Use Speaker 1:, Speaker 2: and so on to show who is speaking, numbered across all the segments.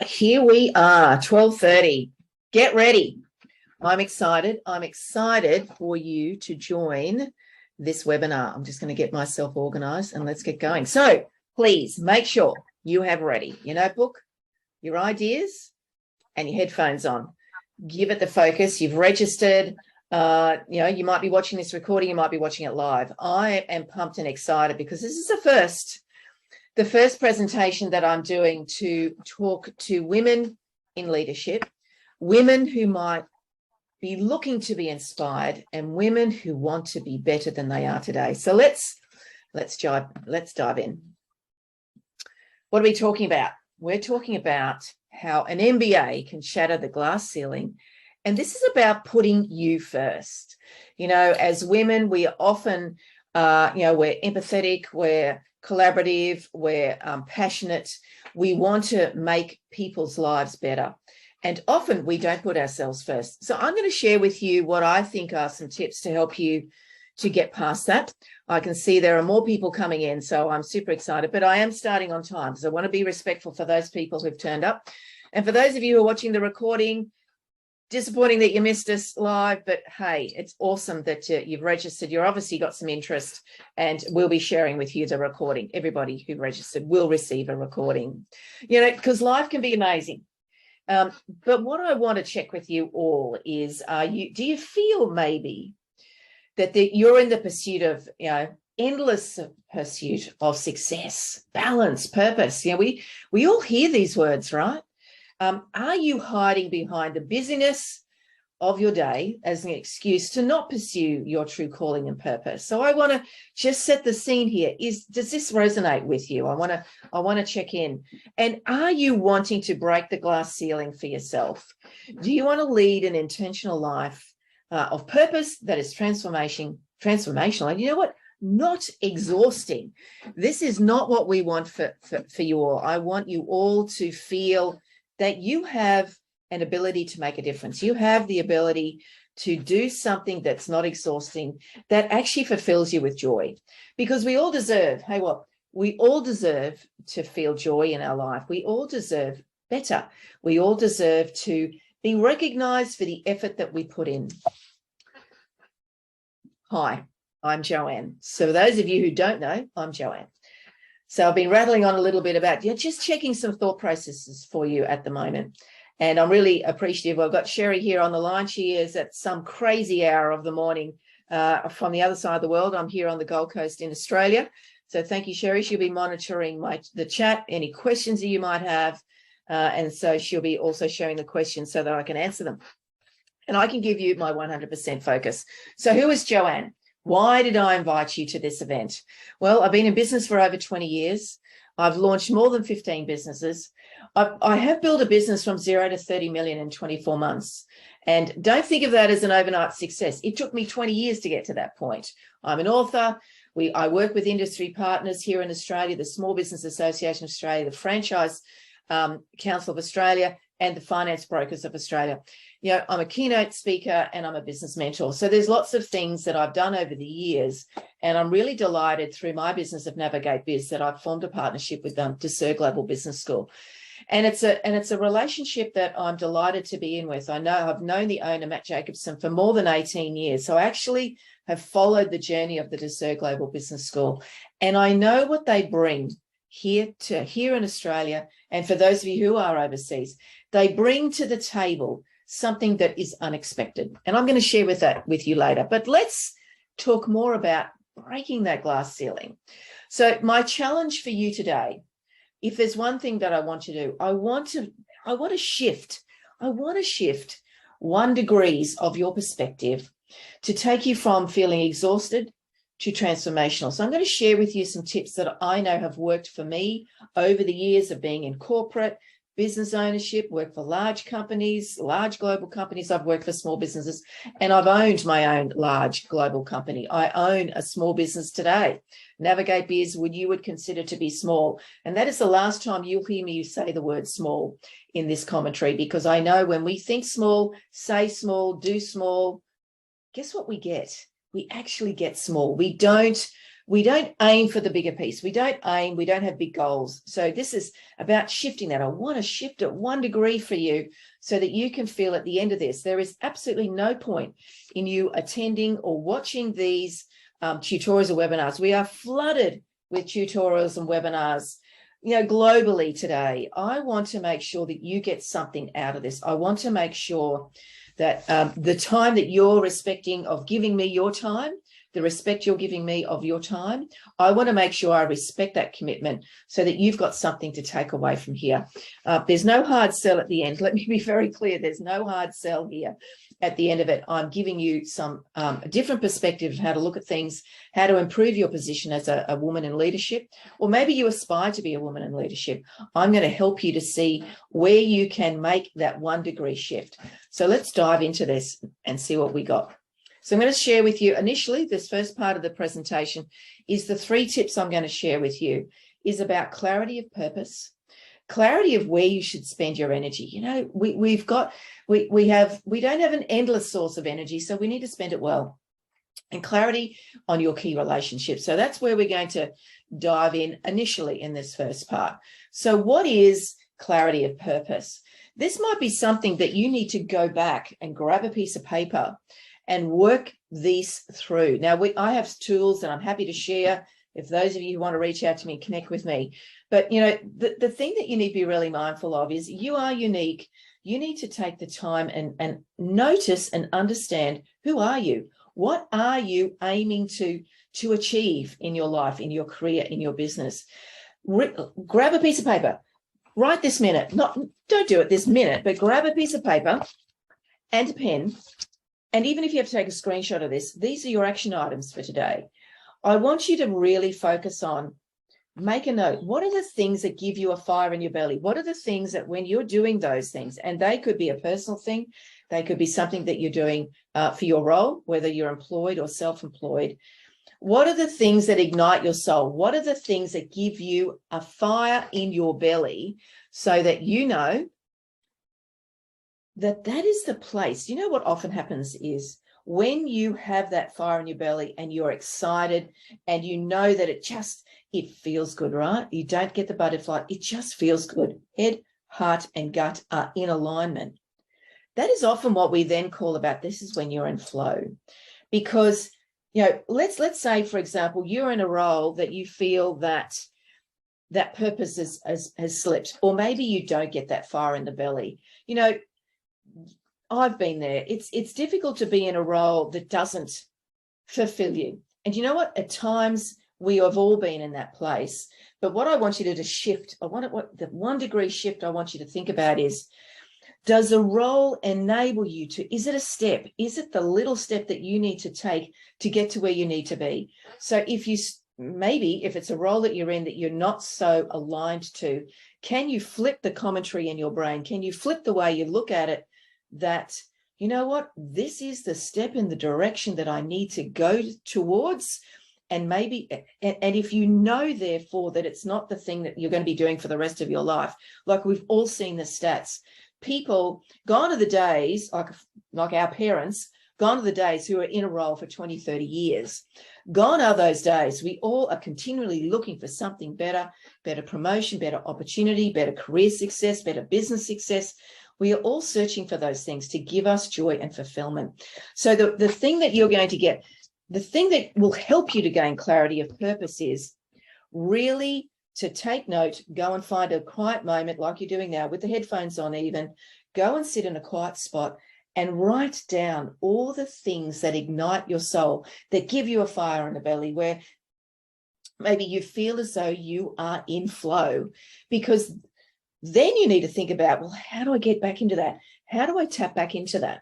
Speaker 1: here we are, 12:30. Get ready. I'm excited. I'm excited for you to join this webinar. I'm just going to get myself organized and let's get going. So please make sure you have ready your notebook, your ideas, and your headphones on. Give it the focus. You've registered. You might be watching this recording. You might be watching it live. I am pumped and excited because this is the first presentation that I'm doing to talk to women in leadership, women who might be looking to be inspired, and women who want to be better than they are today. So let's dive in. What are we talking about? We're talking about how an MBA can shatter the glass ceiling. And this is about putting you first. As women, we are often, we're empathetic, we're collaborative, we're passionate. We want to make people's lives better. And often we don't put ourselves first. So I'm going to share with you what I think are some tips to help you to get past that. I can see there are more people coming in, so I'm super excited, but I am starting on time. So I want to be respectful for those people who've turned up. And for those of you who are watching the recording, disappointing that you missed us live, but hey, it's awesome that you've registered. You've obviously got some interest, and we'll be sharing with you the recording. Everybody who registered will receive a recording, because life can be amazing. But what I want to check with you all is, do you feel maybe that you're in the pursuit of, endless pursuit of success, balance, purpose? We all hear these words, right? Are you hiding behind the busyness of your day as an excuse to not pursue your true calling and purpose? So I want to just set the scene here. Does this resonate with you? I want to check in. And are you wanting to break the glass ceiling for yourself? Do you want to lead an intentional life of purpose that is transformational? And you know what? Not exhausting. This is not what we want for you all. I want you all to feel that you have an ability to make a difference. You have the ability to do something that's not exhausting, that actually fulfills you with joy. Because we all deserve, we all deserve to feel joy in our life. We all deserve better. We all deserve to be recognized for the effort that we put in. Hi, I'm Joanne. So those of you who don't know, I'm Joanne. So I've been rattling on a little bit about just checking some thought processes for you at the moment. And I'm really appreciative. I've got Sherry here on the line. She is at some crazy hour of the morning from the other side of the world. I'm here on the Gold Coast in Australia. So thank you, Sherry. She'll be monitoring the chat, any questions that you might have. And so she'll be also sharing the questions so that I can answer them. And I can give you my 100% focus. So who is Joanne? Why did I invite you to this event? Well, I've been in business for over 20 years. I've launched more than 15 businesses. I have built a business from 0 to 30 million in 24 months. And don't think of that as an overnight success. It took me 20 years to get to that point. I'm an author. I work with industry partners here in Australia, the Small Business Association of Australia, the Franchise Council of Australia, and the Finance Brokers of Australia. I'm a keynote speaker and I'm a business mentor. So there's lots of things that I've done over the years. And I'm really delighted through my business of Navigate Biz that I've formed a partnership with Ducere Global Business School. And it's a relationship that I'm delighted to be in with. I've known the owner, Matt Jacobson, for more than 18 years. So I actually have followed the journey of the Ducere Global Business School. And I know what they bring here in Australia. And for those of you who are overseas, they bring to the table something that is unexpected. And I'm going to share with you later. But let's talk more about breaking that glass ceiling. So my challenge for you today, if there's one thing that I want to do, I want to shift 1 degree of your perspective to take you from feeling exhausted to transformational. So I'm going to share with you some tips that I know have worked for me over the years of being in corporate business ownership, worked for large companies, large global companies. I've worked for small businesses, and I've owned my own large global company. I own a small business today. Navigate Biz, you would consider to be small. And that is the last time you'll hear me say the word small in this commentary, because I know when we think small, say small, do small, guess what we get? We actually get small. We don't We don't aim for the bigger piece. We don't have big goals. So this is about shifting that. I want to shift it 1 degree for you so that you can feel at the end of this, there is absolutely no point in you attending or watching these tutorials or webinars. We are flooded with tutorials and webinars, globally today. I want to make sure that you get something out of this. I want to make sure that the time that you're respecting of giving me your time, the respect you're giving me of your time, I want to make sure I respect that commitment so that you've got something to take away from here. There's no hard sell at the end. Let me be very clear. There's no hard sell here. At the end of it, I'm giving you some different perspective of how to look at things, how to improve your position as a woman in leadership, or maybe you aspire to be a woman in leadership. I'm going to help you to see where you can make that 1 degree shift. So let's dive into this and see what we got. So I'm going to share with you initially, this first part of the presentation is the 3 tips I'm going to share with you is about clarity of purpose, clarity of where you should spend your energy. We don't have an endless source of energy, so we need to spend it well, and clarity on your key relationships. So that's where we're going to dive in initially in this first part. So what is clarity of purpose? This might be something that you need to go back and grab a piece of paper and work these through. Now, I have tools that I'm happy to share if those of you who want to reach out to me, connect with me. But, the thing that you need to be really mindful of is you are unique. You need to take the time and notice and understand, who are you? What are you aiming to achieve in your life, in your career, in your business? Grab a piece of paper right this minute. Don't do it this minute, but grab a piece of paper and a pen. And even if you have to take a screenshot of this, these are your action items for today. I want you to really focus on, make a note. What are the things that give you a fire in your belly? What are the things that when you're doing those things, and they could be a personal thing, they could be something that you're doing for your role, whether you're employed or self-employed. What are the things that ignite your soul? What are the things that give you a fire in your belly so that you know that is the place? What often happens is when you have that fire in your belly and you're excited and you know that it feels good, right? You don't get the butterfly. It just feels good. Head, heart, and gut are in alignment. That is often what we then call about, this is when you're in flow. Because, let's say, for example, you're in a role that you feel that purpose has slipped, or maybe you don't get that fire in the belly. I've been there. It's difficult to be in a role that doesn't fulfill you. And you know what? At times we have all been in that place. But what I want you to do to shift, the 1 degree shift I want you to think about is, does a role enable you to, is it a step? Is it the little step that you need to take to get to where you need to be? So if it's a role that you're in that you're not so aligned to, can you flip the commentary in your brain? Can you flip the way you look at it? That, you know what, this is the step in the direction that I need to go towards. And if you know, therefore, that it's not the thing that you're going to be doing for the rest of your life, like we've all seen the stats, people, gone are the days, like our parents, gone are the days who are in a role for 20, 30 years. Gone are those days. We all are continually looking for something better promotion, better opportunity, better career success, better business success. We are all searching for those things to give us joy and fulfillment. So the thing that you're going to get, the thing that will help you to gain clarity of purpose is really to take note, go and find a quiet moment like you're doing now with the headphones on even, go and sit in a quiet spot and write down all the things that ignite your soul, that give you a fire in the belly, where maybe you feel as though you are in flow, because then you need to think about, well, how do I get back into that? How do I tap back into that?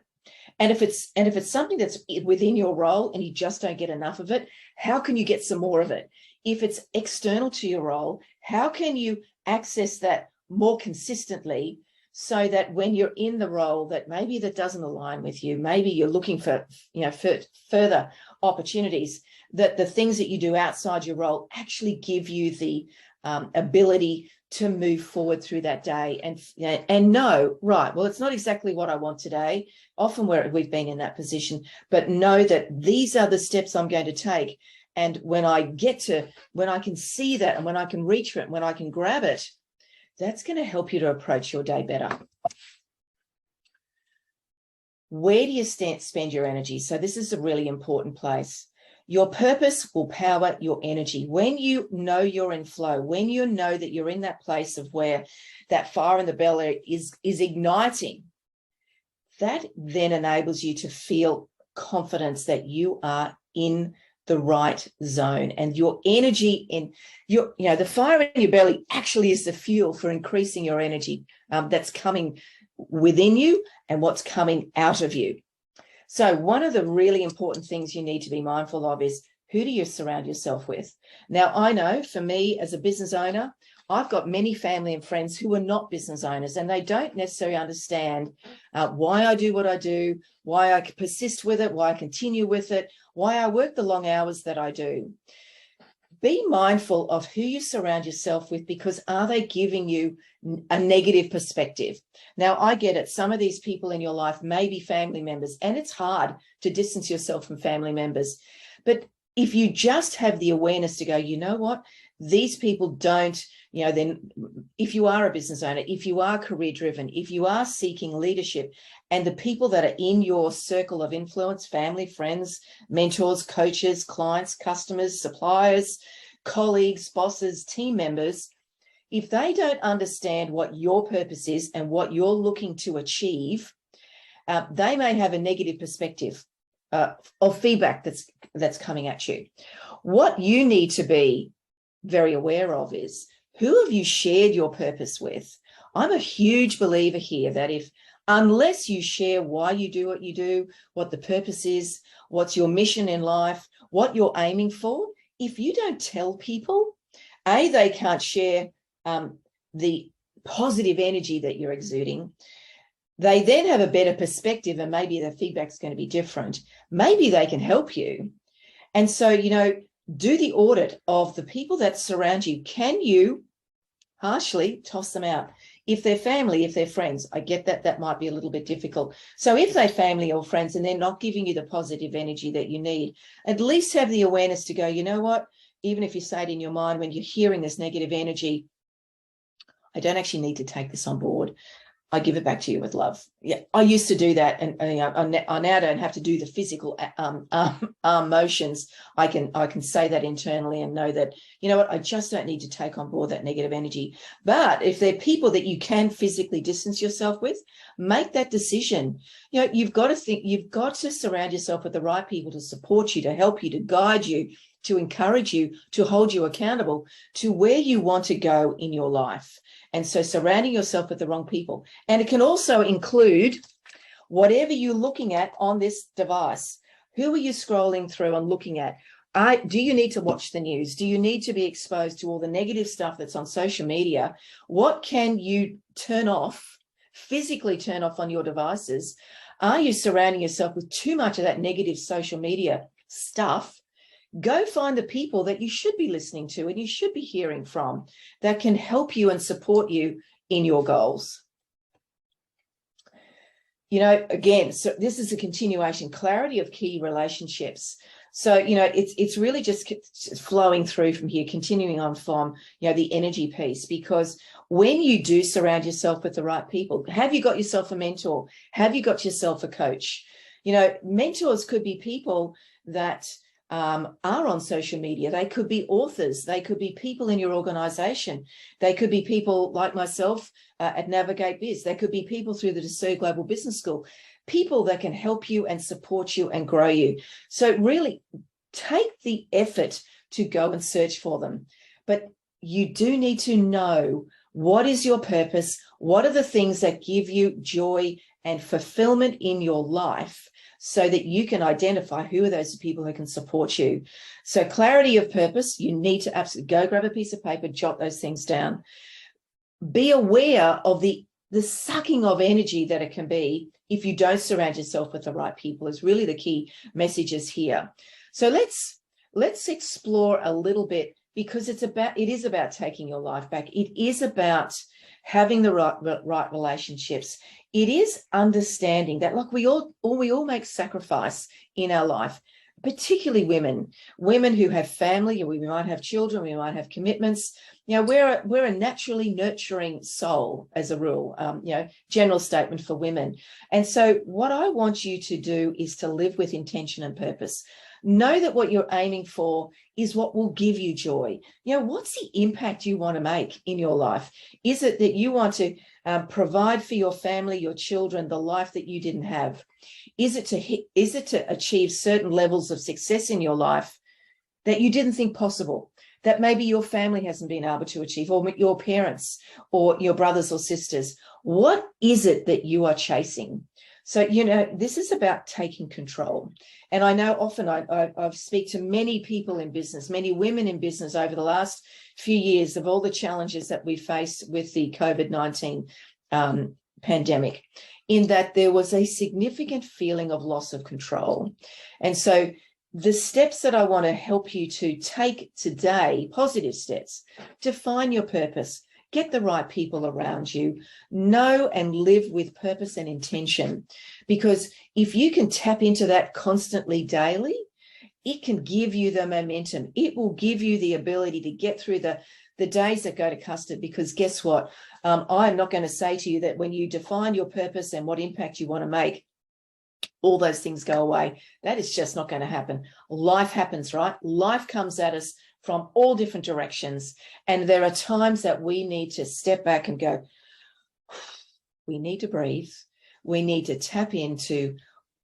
Speaker 1: And if it's something that's within your role and you just don't get enough of it, how can you get some more of it? If it's external to your role, how can you access that more consistently so that when you're in the role that maybe that doesn't align with you, maybe you're looking for, for further opportunities, that the things that you do outside your role actually give you the ability to move forward through that day and know, right, well, it's not exactly what I want today, often where we've been in that position, but know that these are the steps I'm going to take. And when I can see that, and when I can reach for it, and when I can grab it, that's going to help you to approach your day better. Where do you spend your energy? So this is a really important place. Your purpose will power your energy. When you know you're in flow, when you know that you're in that place of where that fire in the belly is igniting, that then enables you to feel confidence that you are in the right zone, and your energy the fire in your belly actually is the fuel for increasing your energy that's coming within you and what's coming out of you. So one of the really important things you need to be mindful of is, who do you surround yourself with? Now, I know for me as a business owner, I've got many family and friends who are not business owners, and they don't necessarily understand why I do what I do, why I persist with it, why I continue with it, why I work the long hours that I do. Be mindful of who you surround yourself with, because are they giving you a negative perspective? Now, I get it. Some of these people in your life may be family members, and it's hard to distance yourself from family members. But if you just have the awareness to go, you know what, these people don't, then if you are a business owner, if you are career driven, if you are seeking leadership, and the people that are in your circle of influence, family, friends, mentors, coaches, clients, customers, suppliers, colleagues, bosses, team members, if they don't understand what your purpose is and what you're looking to achieve, they may have a negative perspective of feedback that's coming at you. What you need to be very aware of is, who have you shared your purpose with? I'm a huge believer here that unless you share why you do what you do, what the purpose is, what's your mission in life, what you're aiming for, if you don't tell people, they can't share the positive energy that you're exuding. They then have a better perspective, and maybe the feedback's going to be different. Maybe they can help you. And so, do the audit of the people that surround you. Can you harshly toss them out? If they're family, if they're friends, I get that might be a little bit difficult. So if they're family or friends and they're not giving you the positive energy that you need, at least have the awareness to go, you know what, even if you say it in your mind when you're hearing this negative energy, I don't actually need to take this on board. I give it back to you with love. Yeah, I used to do that, and I now don't have to do the physical motions. I can say that internally and know that, you know what, I just don't need to take on board that negative energy. But if they're people that you can physically distance yourself with, make that decision. You've got to surround yourself with the right people to support you, to help you, to guide you, to encourage you, to hold you accountable to where you want to go in your life. And so surrounding yourself with the wrong people. And it can also include whatever you're looking at on this device. Who are you scrolling through and looking at? Do you need to watch the news? Do you need to be exposed to all the negative stuff that's on social media? What can you turn off, physically turn off on your devices? Are you surrounding yourself with too much of that negative social media stuff? Go find the people that you should be listening to and you should be hearing from that can help you and support you in your goals. Again, so this is a continuation, clarity of key relationships. So, it's really just flowing through from here, continuing on from, the energy piece, because when you do surround yourself with the right people, have you got yourself a mentor? Have you got yourself a coach? Mentors could be people that are on social media. They could be authors. They could be people in your organization. They could be people like myself at Navigate Biz. They could be people through the Ducere Global Business School, people that can help you and support you and grow you. So really take the effort to go and search for them. But you do need to know, what is your purpose? What are the things that give you joy and fulfillment in your life, so that you can identify who are those people who can support you. So clarity of purpose, you need to absolutely go grab a piece of paper, jot those things down. Be aware of the sucking of energy that it can be if you don't surround yourself with the right people, is really the key messages here. So let's explore a little bit, because it is about taking your life back. It is about having the right relationships. It is understanding that, like we all make sacrifice in our life. particularly women who have family, we might have children, we might have commitments. We're a naturally nurturing soul as a rule, general statement for women. And so what I want you to do is to live with intention and purpose. Know that what you're aiming for is what will give you joy. What's the impact you want to make in your life? Is it that you want to provide for your family, your children, the life that you didn't have? Is it to achieve certain levels of success in your life that you didn't think possible, that maybe your family hasn't been able to achieve, or your parents or your brothers or sisters? What is it that you are chasing? So, this is about taking control. And I know often I speak to many people in business, many women in business over the last few years of all the challenges that we faced with the COVID-19 pandemic, in that there was a significant feeling of loss of control. And so the steps that I want to help you to take today, positive steps, to find your purpose, get the right people around you, know and live with purpose and intention. Because if you can tap into that constantly daily, it can give you the momentum. It will give you the ability to get through the days that go to custard. Because guess what? I'm not going to say to you that when you define your purpose and what impact you want to make, all those things go away. That is just not going to happen. Life happens, right? Life comes at us from all different directions. And there are times that we need to step back and go, we need to breathe. We need to tap into,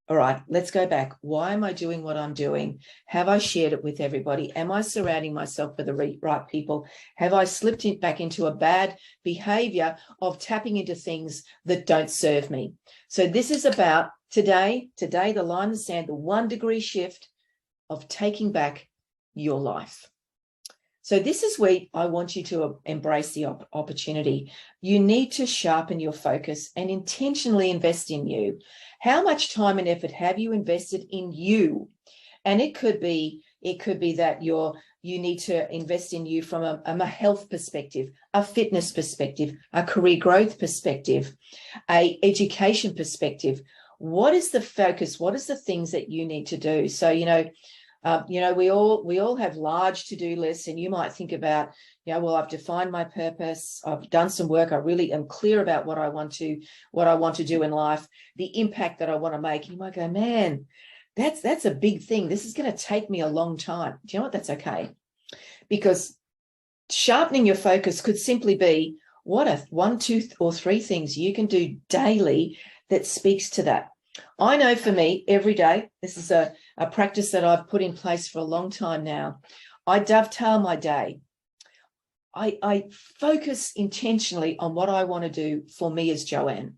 Speaker 1: all right, let's go back. Why am I doing what I'm doing? Have I shared it with everybody? Am I surrounding myself with the right people? Have I slipped back into a bad behavior of tapping into things that don't serve me? So this is about today, the line in the sand, the 1 degree shift of taking back your life. So this is where I want you to embrace the opportunity. You need to sharpen your focus and intentionally invest in you. How much time and effort have you invested in you? And it could be that you need to invest in you from a health perspective, a fitness perspective, a career growth perspective, a education perspective. What is the focus? What is the things that you need to do? So, we all have large to-do lists, and you might think about, well, I've defined my purpose. I've done some work. I really am clear about what I want to do in life, the impact that I want to make. And you might go, man, that's a big thing. This is going to take me a long time. Do you know what? That's okay. Because sharpening your focus could simply be, what are 1, 2, or 3 things you can do daily that speaks to that? I know for me, every day, this is a practice that I've put in place for a long time now. I dovetail my day. I focus intentionally on what I want to do for me as Joanne.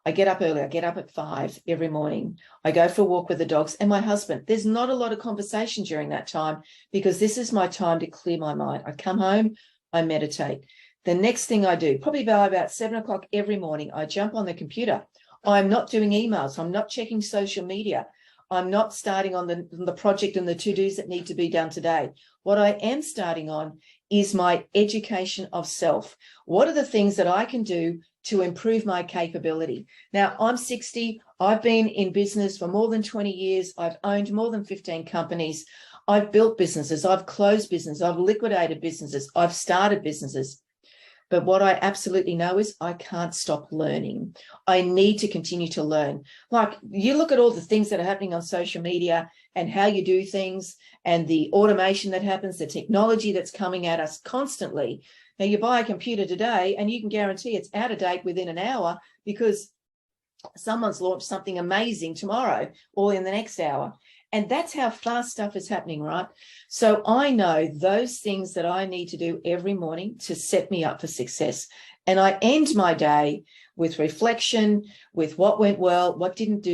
Speaker 1: I get up early. I get up at 5 every morning. I go for a walk with the dogs and my husband. There's not a lot of conversation during that time because this is my time to clear my mind. I come home, I meditate. The next thing I do, probably by about 7 o'clock every morning, I jump on the computer. I'm not doing emails. I'm not checking social media. I'm not starting on the project and the to-dos that need to be done today. What I am starting on is my education of self. What are the things that I can do to improve my capability? Now, I'm 60. I've been in business for more than 20 years. I've owned more than 15 companies. I've built businesses. I've closed businesses. I've liquidated businesses. I've started businesses. But what I absolutely know is I can't stop learning. I need to continue to learn. Like, you look at all the things that are happening on social media and how you do things and the automation that happens, the technology that's coming at us constantly. Now, you buy a computer today and you can guarantee it's out of date within an hour because someone's launched something amazing tomorrow or in the next hour. And that's how fast stuff is happening, right? So I know those things that I need to do every morning to set me up for success. And I end my day with reflection, with what went well, what didn't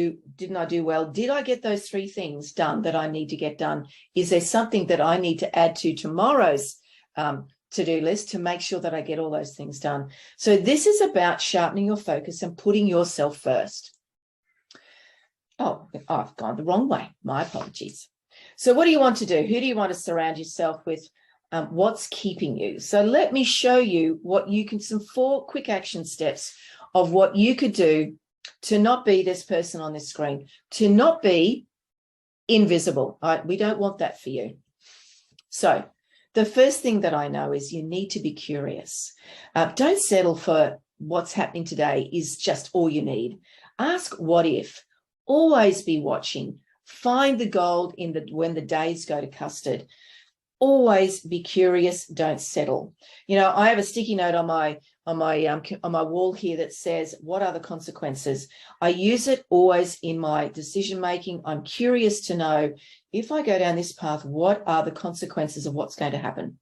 Speaker 1: I do well? Did I get those 3 things done that I need to get done? Is there something that I need to add to tomorrow's to-do list to make sure that I get all those things done? So this is about sharpening your focus and putting yourself first. Oh, I've gone the wrong way. My apologies. So what do you want to do? Who do you want to surround yourself with? What's keeping you? So let me show you some 4 quick action steps of what you could do to not be this person on this screen, to not be invisible. We don't want that for you. So the first thing that I know is you need to be curious. Don't settle for what's happening today is just all you need. Ask what if. Always be watching. Find the gold when the days go to custard. Always be curious. Don't settle. You know, I have a sticky note on my wall here that says, what are the consequences? I use it always in my decision making. I'm curious to know, if I go down this path, what are the consequences of what's going to happen?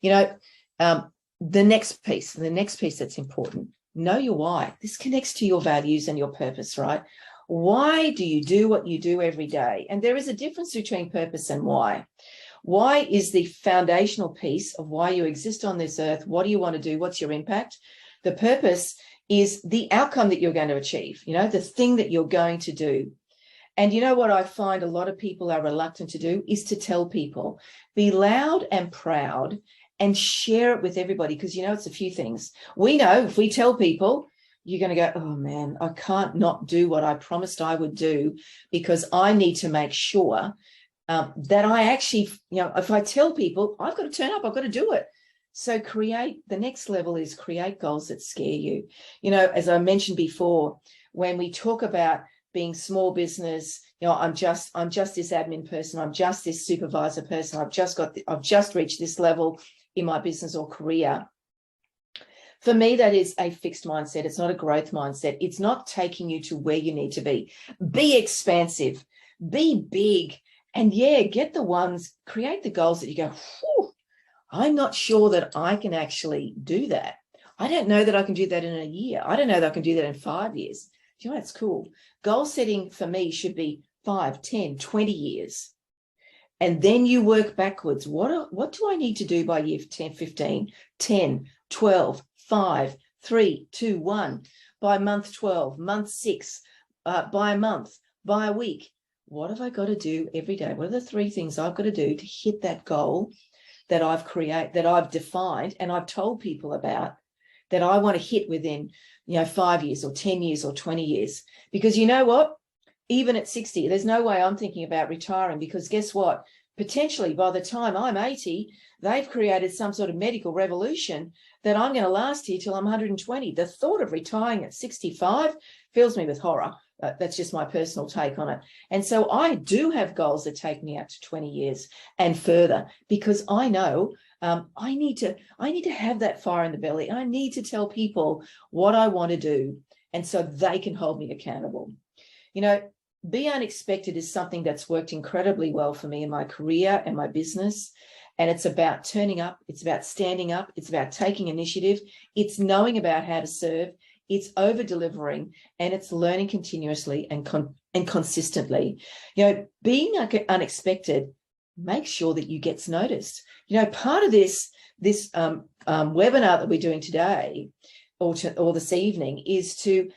Speaker 1: You know, the next piece that's important, know your why. This connects to your values and your purpose, right? Why do you do what you do every day? And there is a difference between purpose and why. Why is the foundational piece of why you exist on this earth. What do you want to do? What's your impact? The purpose is the outcome that you're going to achieve, you know, the thing that you're going to do. And you know what I find a lot of people are reluctant to do is to tell people. Be loud and proud and share it with everybody, because, you know, it's a few things. We know if we tell people, you're going to go, oh, man, I can't not do what I promised I would do because I need to make sure that I actually, you know, if I tell people, I've got to turn up, I've got to do it. So the next level is create goals that scare you. You know, as I mentioned before, when we talk about being small business, you know, I'm just this admin person, I'm just this supervisor person, I've just reached this level in my business or career. For me, that is a fixed mindset. It's not a growth mindset. It's not taking you to where you need to be. Be expansive, be big. And yeah, create the goals that you go, I'm not sure that I can actually do that. I don't know that I can do that in a year. I don't know that I can do that in 5 years. Do you know, that's cool. Goal setting for me should be 5, 10, 20 years. And then you work backwards. What do I need to do by year 10, 15, 10, 12, 5, 3, 2, 1, by month 12, month 6, by a month, by a week? What have I got to do every day? What are the 3 things I've got to do to hit that goal that I've defined and I've told people about, that I want to hit within, you know, 5 years or 10 years or 20 years? Because you know what? Even at 60, there's no way I'm thinking about retiring, because guess what? Potentially by the time I'm 80, they've created some sort of medical revolution that I'm going to last here till I'm 120. The thought of retiring at 65 fills me with horror. That's just my personal take on it. And so I do have goals that take me out to 20 years and further, because I know I need to have that fire in the belly. I need to tell people what I want to do, and so they can hold me accountable. You know, be unexpected is something that's worked incredibly well for me in my career and my business. And it's about turning up. It's about standing up. It's about taking initiative. It's knowing about how to serve. It's over-delivering, and it's learning continuously and consistently. You know, being unexpected makes sure that you get noticed. You know, part of this webinar that we're doing today or this evening is to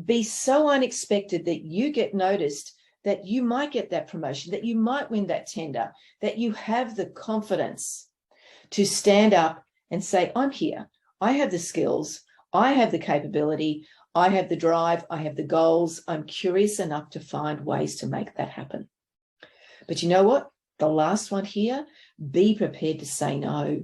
Speaker 1: be so unexpected that you get noticed, that you might get that promotion, that you might win that tender, that you have the confidence to stand up and say, I'm here. I have the skills. I have the capability, I have the drive, I have the goals. I'm curious enough to find ways to make that happen. But you know what? The last one here, be prepared to say no.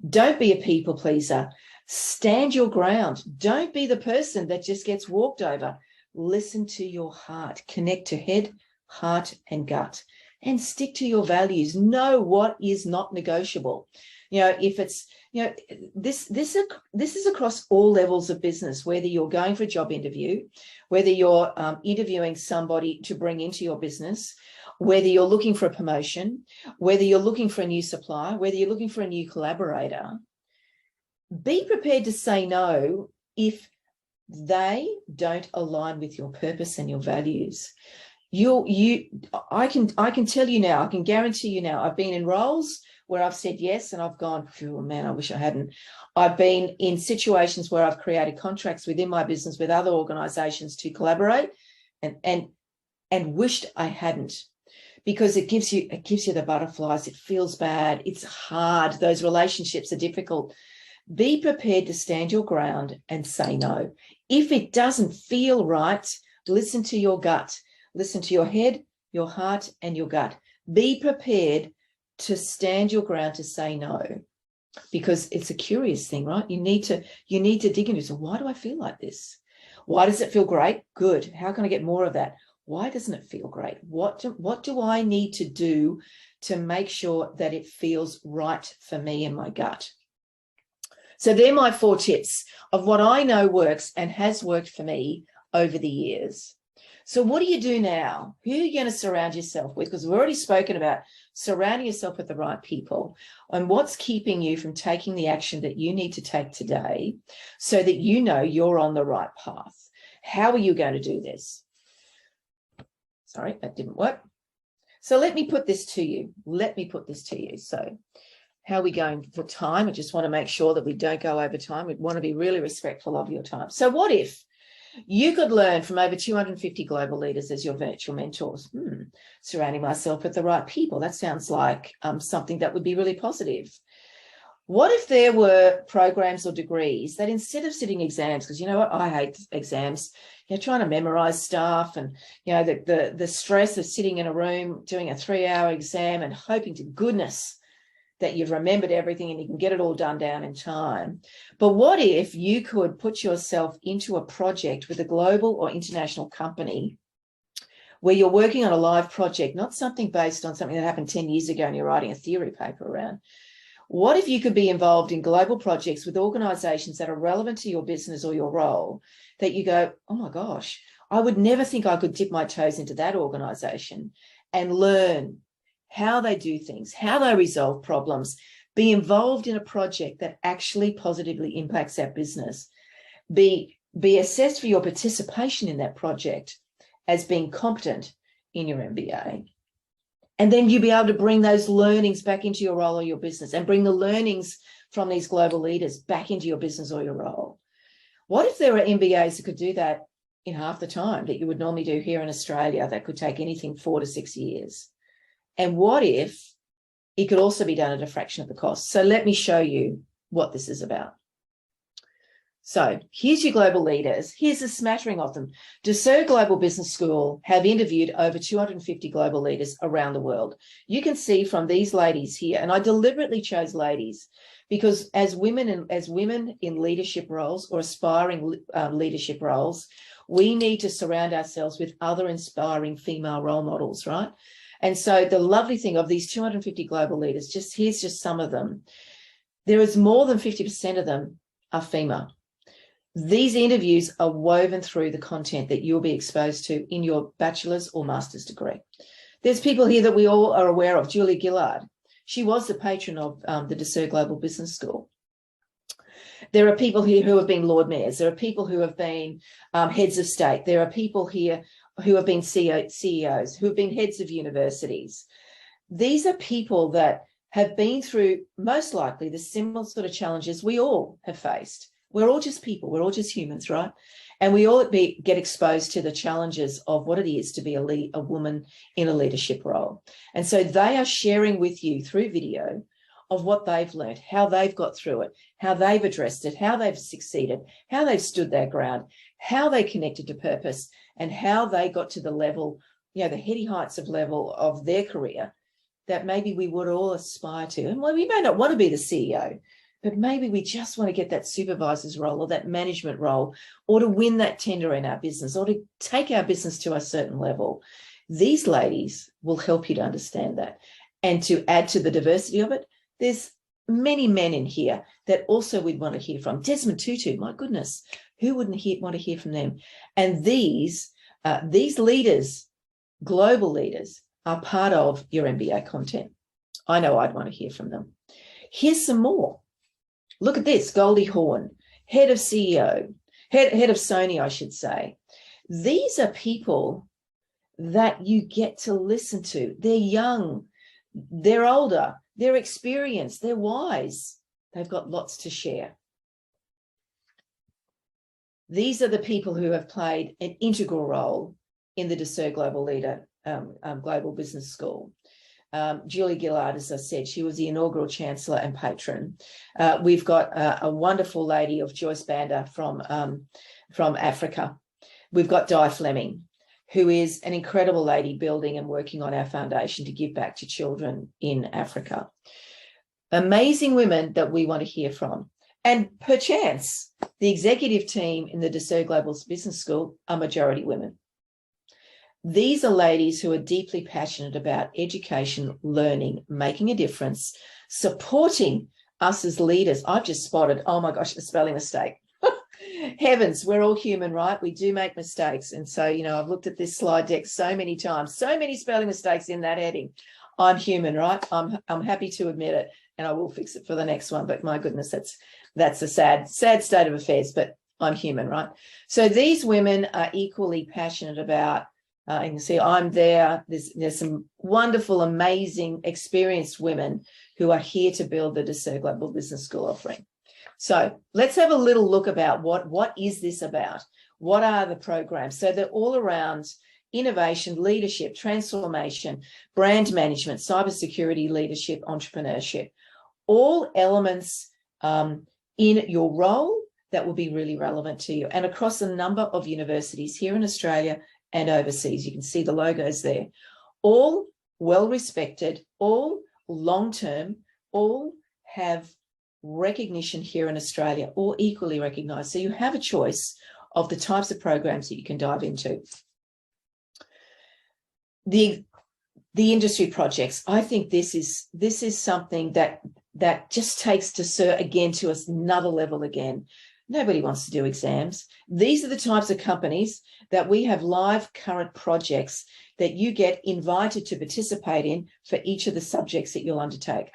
Speaker 1: Don't be a people pleaser. Stand your ground. Don't be the person that just gets walked over. Listen to your heart. Connect to head, heart, and gut, and stick to your values. Know what is not negotiable. You know, if it's, you know, this is across all levels of business, whether you're going for a job interview, whether you're interviewing somebody to bring into your business, whether you're looking for a promotion, whether you're looking for a new supplier, whether you're looking for a new collaborator. Be prepared to say no if they don't align with your purpose and your values. I can tell you now, I can guarantee you now, I've been in roles where I've said yes and I've gone, oh man, I wish I hadn't. I've been in situations where I've created contracts within my business with other organizations to collaborate and wished I hadn't, because it gives you the butterflies. It feels bad. It's hard. Those relationships are difficult. Be prepared to stand your ground and say no. If it doesn't feel right, listen to your gut, listen to your head, your heart and your gut. Be prepared to stand your ground, to say no, because it's a curious thing, right? You need to dig into, so why do I feel like this? Why does it feel great? Good. How can I get more of that? Why doesn't it feel great? What do I need to do to make sure that it feels right for me and my gut? So they're my 4 tips of what I know works and has worked for me over the years. So what do you do now? Who are you going to surround yourself with? Because we've already spoken about surrounding yourself with the right people and what's keeping you from taking the action that you need to take today so that you know you're on the right path. How are you going to do this? Sorry, that didn't work. So let me put this to you. So how are we going for time? I just want to make sure that we don't go over time. We want to be really respectful of your time. So what if you could learn from over 250 global leaders as your virtual mentors? Surrounding myself with the right people. That sounds like something that would be really positive. What if there were programs or degrees that instead of sitting exams, because you know what, I hate exams, trying to memorize stuff and, the stress of sitting in a room doing a 3-hour exam and hoping to goodness that you've remembered everything and you can get it all done down in time. But what if you could put yourself into a project with a global or international company where you're working on a live project, not something based on something that happened 10 years ago and you're writing a theory paper around? What if you could be involved in global projects with organizations that are relevant to your business or your role, that you go, oh my gosh, I would never think I could dip my toes into that organization and learn how they do things, how they resolve problems, be involved in a project that actually positively impacts our business, be assessed for your participation in that project as being competent in your MBA. And then you'll be able to bring those learnings back into your role or your business and bring the learnings from these global leaders back into your business or your role. What if there were MBAs that could do that in half the time that you would normally do here in Australia, that could take anything 4 to 6 years? And what if it could also be done at a fraction of the cost? So let me show you what this is about. So here's your global leaders. Here's a smattering of them. Ducere Global Business School have interviewed over 250 global leaders around the world. You can see from these ladies here, and I deliberately chose ladies because as women in leadership roles or aspiring leadership roles, we need to surround ourselves with other inspiring female role models, right? And so the lovely thing of these 250 global leaders, here's just some of them. There is more than 50% of them are female. These interviews are woven through the content that you'll be exposed to in your bachelor's or master's degree. There's people here that we all are aware of. Julia Gillard. She was the patron of the Ducere Global Business School. There are people here who have been Lord Mayors. There are people who have been heads of state. There are people here who have been CEOs, who have been heads of universities. These are people that have been through, most likely, the similar sort of challenges we all have faced. We're all just people. We're all just humans, right? And we all get exposed to the challenges of what it is to be a woman in a leadership role. And so they are sharing with you through video of what they've learned, how they've got through it, how they've addressed it, how they've succeeded, how they've stood their ground, how they connected to purpose, and how they got to the level, the heady heights of level of their career that maybe we would all aspire to. And we may not want to be the CEO, but maybe we just want to get that supervisor's role or that management role, or to win that tender in our business, or to take our business to a certain level. These ladies will help you to understand that. And to add to the diversity of it, there's many men in here that also we'd want to hear from. Desmond Tutu, my goodness, who wouldn't want to hear from them? And these leaders, global leaders, are part of your MBA content. I know I'd want to hear from them. Here's some more. Look at this, Goldie Hawn, head of CEO, head of Sony, I should say. These are people that you get to listen to. They're young, they're older, they're experienced, they're wise. They've got lots to share. These are the people who have played an integral role in the Ducere Global Business School. Julia Gillard, as I said, she was the inaugural chancellor and patron. We've got a wonderful lady of Joyce Banda from Africa. We've got Di Fleming. who is an incredible lady building and working on our foundation to give back to children in Africa. Amazing women that we want to hear from. And perchance, the executive team in the Ducere Global Business School are majority women. These are ladies who are deeply passionate about education, learning, making a difference, supporting us as leaders. I've just spotted, oh my gosh, a spelling mistake. Heavens, we're all human, right? We do make mistakes. And so, you know, I've looked at this slide deck so many times, so many spelling mistakes in that heading. I'm human, right? I'm happy to admit it, and I will fix it for the next one. But my goodness, that's a sad state of affairs, but I'm human, right? So these women are equally passionate about, you can see I'm there. There's some wonderful, amazing, experienced women who are here to build the Ducere Global Business School offering. So let's have a little look about what is this about? What are the programs? So they're all around innovation, leadership, transformation, brand management, cybersecurity, leadership, entrepreneurship, all elements in your role that will be really relevant to you, and across a number of universities here in Australia and overseas. You can see the logos there, all well respected, all long-term, all have recognition here in Australia, all equally recognised. So you have a choice of the types of programs that you can dive into. The industry projects, I think this is something that just takes Ducere again to another level again. Nobody wants to do exams. These are the types of companies that we have live current projects that you get invited to participate in for each of the subjects that you'll undertake.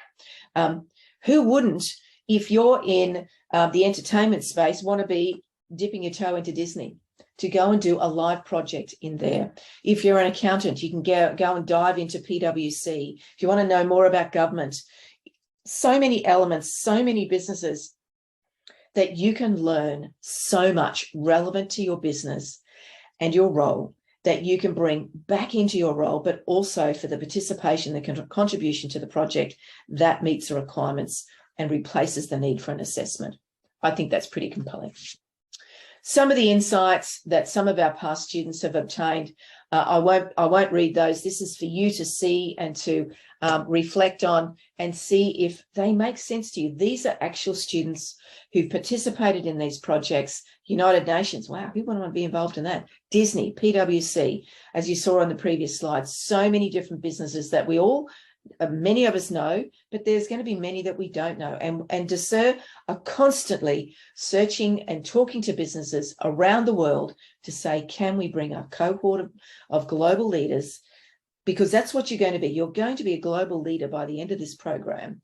Speaker 1: Who wouldn't, if you're in the entertainment space, want to be dipping your toe into Disney, to go and do a live project in there? If you're an accountant, you can go and dive into PwC. If you want to know more about government, so many elements, so many businesses that you can learn so much relevant to your business and your role that you can bring back into your role, but also for the participation, the contribution to the project that meets the requirements and replaces the need for an assessment. I think that's pretty compelling. Some of the insights that some of our past students have obtained, I won't read those. This is for you to see and to reflect on and see if they make sense to you. These are actual students who've participated in these projects. United Nations, wow, who wouldn't want to be involved in that? Disney, PwC, as you saw on the previous slide, so many different businesses that we all, many of us know, but there's going to be many that we don't know. And Ducere are constantly searching and talking to businesses around the world to say, can we bring a cohort of global leaders? Because that's what you're going to be. You're going to be a global leader by the end of this program.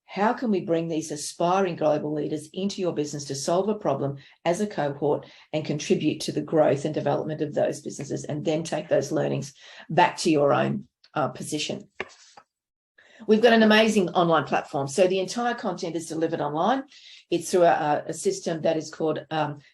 Speaker 1: How can we bring these aspiring global leaders into your business to solve a problem as a cohort and contribute to the growth and development of those businesses, and then take those learnings back to your own position? We've got an amazing online platform. So the entire content is delivered online. It's through a system that is called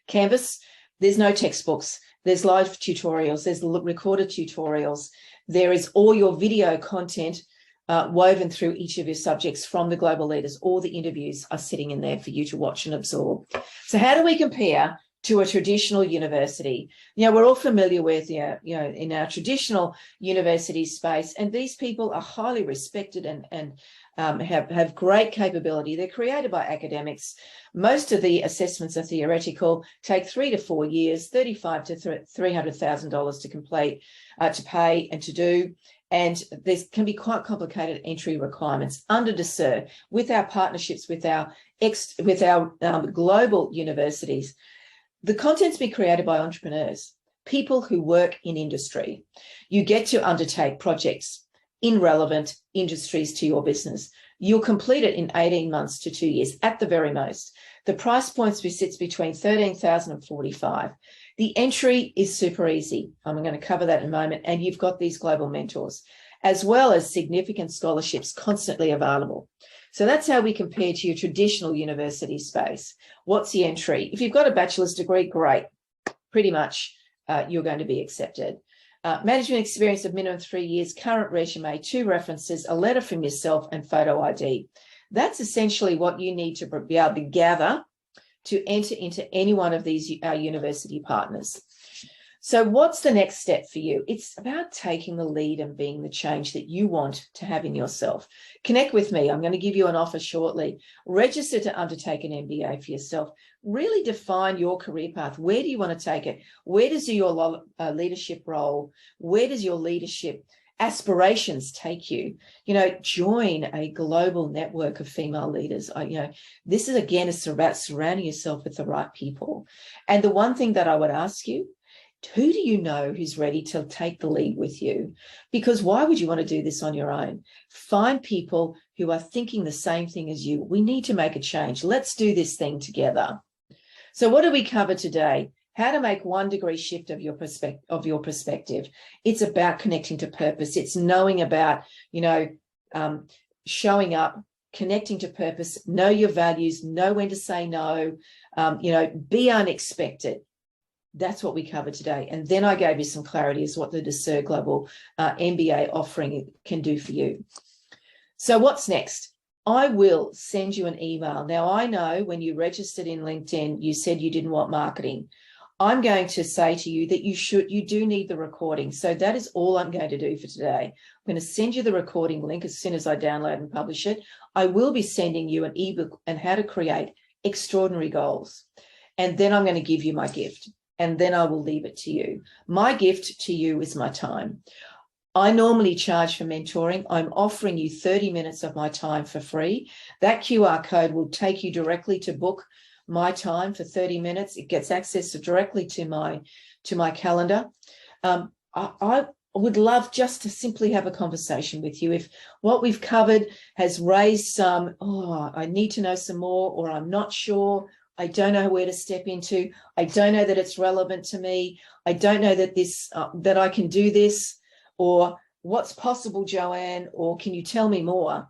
Speaker 1: Canvas. There's no textbooks. There's live tutorials. There's recorded tutorials. There is all your video content woven through each of your subjects from the global leaders. All the interviews are sitting in there for you to watch and absorb. So how do we compare to a traditional university? You know, we're all familiar with, you know, in our traditional university space, and these people are highly respected and have great capability. They're created by academics. Most of the assessments are theoretical, take 3 to 4 years, $35,000 to $300,000 to complete, to pay and to do. And there can be quite complicated entry requirements. Under Ducere, with our partnerships with our global universities, the content's been created by entrepreneurs, people who work in industry. You get to undertake projects in relevant industries to your business. You'll complete it in 18 months to 2 years at the very most. The price point sits between $13,000 and $45,000. The entry is super easy. I'm going to cover that in a moment. And you've got these global mentors, as well as significant scholarships constantly available. So that's how we compare to your traditional university space. What's the entry? If you've got a bachelor's degree, great. Pretty much you're going to be accepted. Management experience of minimum 3 years, current resume, 2 references, a letter from yourself, and photo ID. That's essentially what you need to be able to gather to enter into any one of these university partners. So what's the next step for you? It's about taking the lead and being the change that you want to have in yourself. Connect with me. I'm going to give you an offer shortly. Register to undertake an MBA for yourself. Really define your career path. Where do you want to take it? Where does your leadership role, where does your leadership aspirations take you? Join a global network of female leaders. This is, again, it's about surrounding yourself with the right people. And the one thing that I would ask you, who do you know who's ready to take the lead with you? Because why would you want to do this on your own? Find people who are thinking the same thing as you. We need to make a change. Let's do this thing together. So what did we cover today? How to make 1 degree shift of your perspective. It's about connecting to purpose. It's knowing about, showing up, connecting to purpose, know your values, know when to say no, be unexpected. That's what we covered today. And then I gave you some clarity as to what the Ducere Global MBA offering can do for you. So what's next? I will send you an email. Now, I know when you registered in LinkedIn, you said you didn't want marketing. I'm going to say to you that you do need the recording. So that is all I'm going to do for today. I'm going to send you the recording link as soon as I download and publish it. I will be sending you an ebook on how to create extraordinary goals. And then I'm going to give you my gift. And then I will leave it to you. My gift to you is my time. I normally charge for mentoring. I'm offering you 30 minutes of my time for free. That QR code will take you directly to book my time for 30 minutes. It gets access directly to my calendar. I would love just to simply have a conversation with you. If what we've covered has raised some, I need to know some more, or I'm not sure, I don't know where to step into, I don't know that it's relevant to me, I don't know that that I can do this, or what's possible, Joanne, or can you tell me more?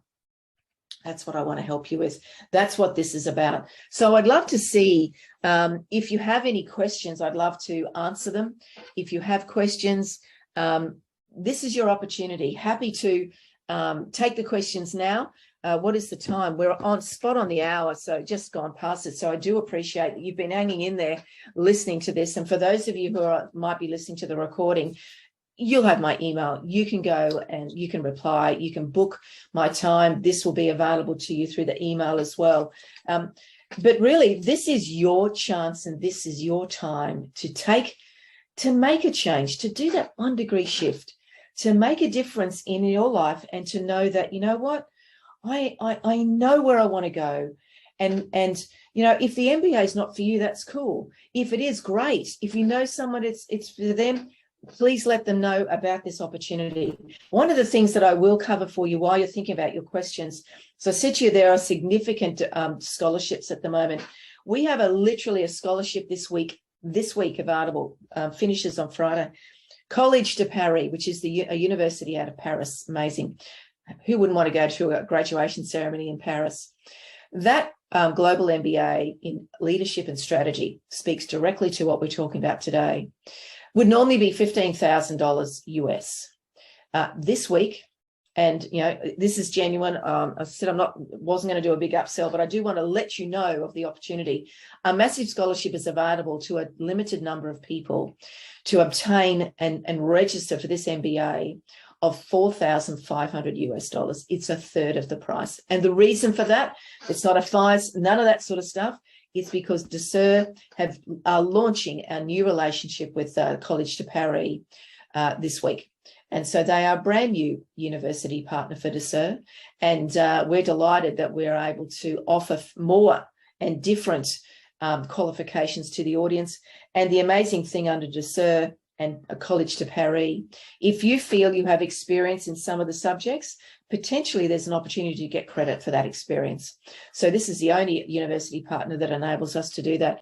Speaker 1: That's what I want to help you with. That's what this is about. So I'd love to see if you have any questions, I'd love to answer them. If you have questions, this is your opportunity. Happy to take the questions now. What is the time? We're on spot on the hour, so just gone past it. So I do appreciate that you've been hanging in there listening to this. And for those of you who might be listening to the recording, you'll have my email. You can go and you can reply. You can book my time. This will be available to you through the email as well. But really, this is your chance and this is your time to make a change, to do that 1 degree shift, to make a difference in your life, and to know that, you know what, I know where I want to go. And if the MBA is not for you, that's cool. If it is, great. If you know someone it's for them, please let them know about this opportunity. One of the things that I will cover for you while you're thinking about your questions, so I said to you, there are significant scholarships at the moment. We have literally a scholarship this week available, finishes on Friday. College de Paris, which is a university out of Paris. Amazing. Who wouldn't want to go to a graduation ceremony in Paris? That global MBA in leadership and strategy speaks directly to what we're talking about today. Would normally be $15,000 US. This week, and this is genuine. I said wasn't going to do a big upsell, but I do want to let you know of the opportunity. A massive scholarship is available to a limited number of people to obtain and register for this MBA of $4,500 US. It's a third of the price. And the reason for that, it's not a fires, none of that sort of stuff. It's because Ducere are launching a new relationship with College de Paris this week. And so they are a brand new university partner for Ducere. And we're delighted that we're able to offer more and different qualifications to the audience. And the amazing thing under Ducere and College de Paris, if you feel you have experience in some of the subjects, potentially there's an opportunity to get credit for that experience. So this is the only university partner that enables us to do that.